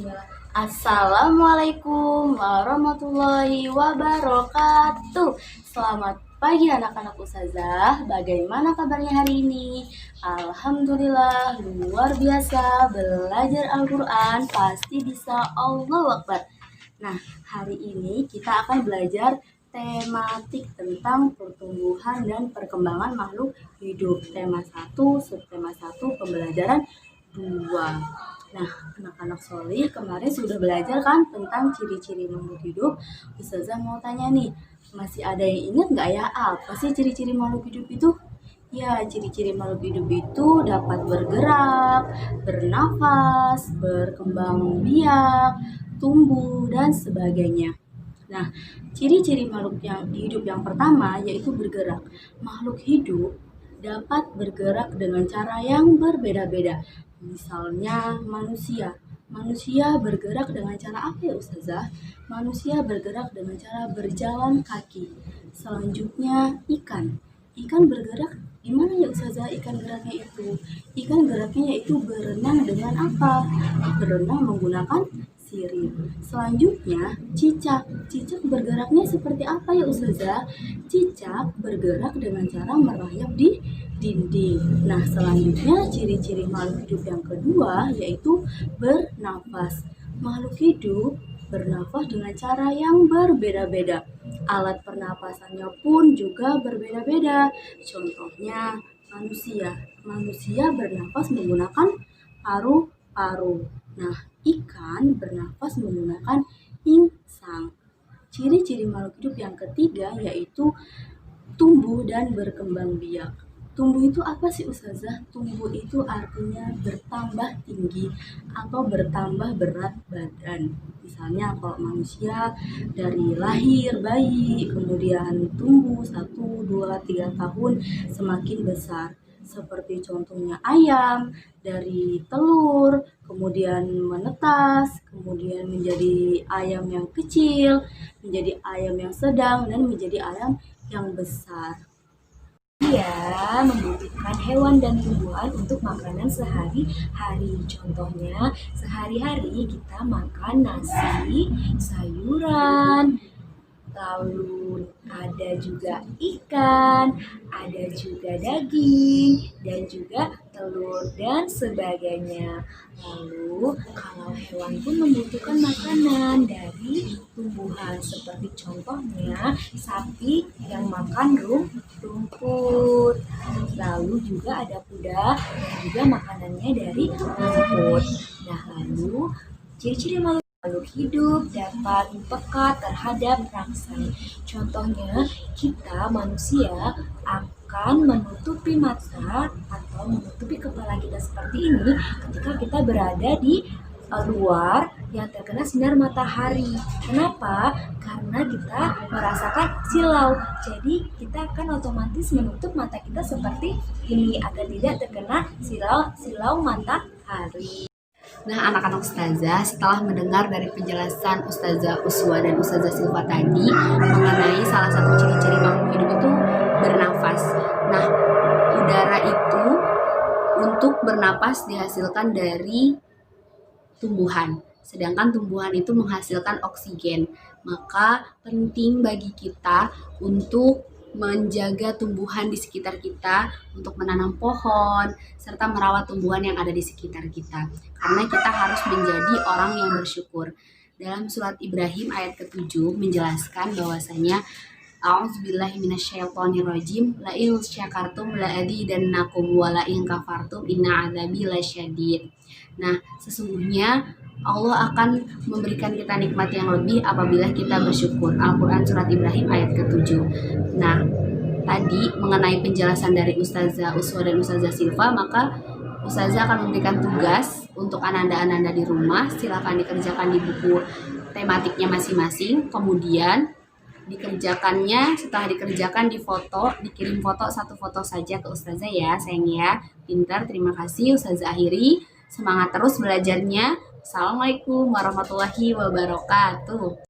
Bismillah. Assalamualaikum warahmatullahi wabarakatuh. Selamat pagi anak-anak Ustazah. Bagaimana kabarnya hari ini? Alhamdulillah, luar biasa. Belajar Al-Quran pasti bisa. Allahu Akbar. Nah, hari ini kita akan belajar tematik tentang pertumbuhan dan perkembangan makhluk hidup. Tema 1, subtema 1, pembelajaran 2. Nah, anak-anak solih kemarin sudah belajar kan tentang ciri-ciri makhluk hidup. Ustazah mau tanya nih, masih ada yang ingat nggak ya apa sih ciri-ciri makhluk hidup itu? Ya, ciri-ciri makhluk hidup itu dapat bergerak, bernafas, berkembang biak, tumbuh, dan sebagainya. Nah, ciri-ciri makhluk yang hidup yang pertama yaitu bergerak. Makhluk hidup dapat bergerak dengan cara yang berbeda-beda. Misalnya manusia. Manusia bergerak dengan cara apa ya Ustazah? Manusia bergerak dengan cara berjalan kaki. Selanjutnya ikan. Ikan bergerak gimana ya Ustazah ikan geraknya itu? Ikan geraknya yaitu berenang dengan apa? Berenang menggunakan sirip. Selanjutnya cicak. Cicak bergeraknya seperti apa ya Ustazah? Cicak bergerak dengan cara merayap di dinding. Nah, selanjutnya ciri-ciri makhluk hidup yang kedua yaitu bernafas. Makhluk hidup bernafas dengan cara yang berbeda-beda. Alat pernapasannya pun juga berbeda-beda. Contohnya manusia. Manusia bernafas menggunakan paru-paru. Nah, ikan bernafas menggunakan insang. Ciri-ciri makhluk hidup yang ketiga yaitu tumbuh dan berkembang biak. Tumbuh itu apa sih Ustazah? Tumbuh itu artinya bertambah tinggi atau bertambah berat badan. Misalnya kalau manusia dari lahir bayi, kemudian tumbuh 1, 2, 3 tahun semakin besar. Seperti contohnya ayam, dari telur, kemudian menetas, kemudian menjadi ayam yang kecil, menjadi ayam yang sedang, dan menjadi ayam yang besar. Dia membutuhkan hewan dan tumbuhan untuk makanan sehari-hari. Contohnya, sehari-hari kita makan nasi, sayuran, lalu ada juga ikan, ada juga daging, dan juga telur dan sebagainya. Lalu kalau hewan pun membutuhkan makanan dari tumbuhan seperti contohnya sapi yang makan rumput. Lalu juga ada kuda yang juga makanannya dari rumput. Nah, lalu ciri-ciri makhluk hidup dapat peka terhadap rangsangan. Contohnya, kita manusia akan menutupi mata atau menutupi kepala kita seperti ini ketika kita berada di luar yang terkena sinar matahari. Kenapa? Karena kita merasakan silau. Jadi kita akan otomatis menutup mata kita seperti ini agar tidak terkena silau matahari. Nah, anak-anak Ustazah, setelah mendengar dari penjelasan Ustazah Uswa dan Ustazah Silva tadi mengenai salah satu ciri-ciri makhluk hidup itu bernafas. Nah, udara itu untuk bernapas dihasilkan dari tumbuhan, sedangkan tumbuhan itu menghasilkan oksigen. Maka penting bagi kita untuk menjaga tumbuhan di sekitar kita, untuk menanam pohon, serta merawat tumbuhan yang ada di sekitar kita. Karena kita harus menjadi orang yang bersyukur. Dalam surat Ibrahim ayat ke-7 menjelaskan bahwasanya A'udzubillahi minasyaitonirrajim la in syakartum la azidannakum wa la in kafartum inna adzabi lasyadid. Nah, sesungguhnya Allah akan memberikan kita nikmat yang lebih apabila kita bersyukur. Al-Quran Surat Ibrahim ayat ke-7. Nah, tadi mengenai penjelasan dari Ustazah Uswa dan Ustazah Silva, maka Ustazah akan memberikan tugas untuk ananda-ananda di rumah. Silakan dikerjakan di buku tematiknya masing-masing. Kemudian dikerjakannya, setelah dikerjakan difoto, dikirim foto, satu foto saja ke Ustazah ya sayang ya. Pintar, terima kasih. Ustazah akhiri, semangat terus belajarnya. Assalamualaikum warahmatullahi wabarakatuh.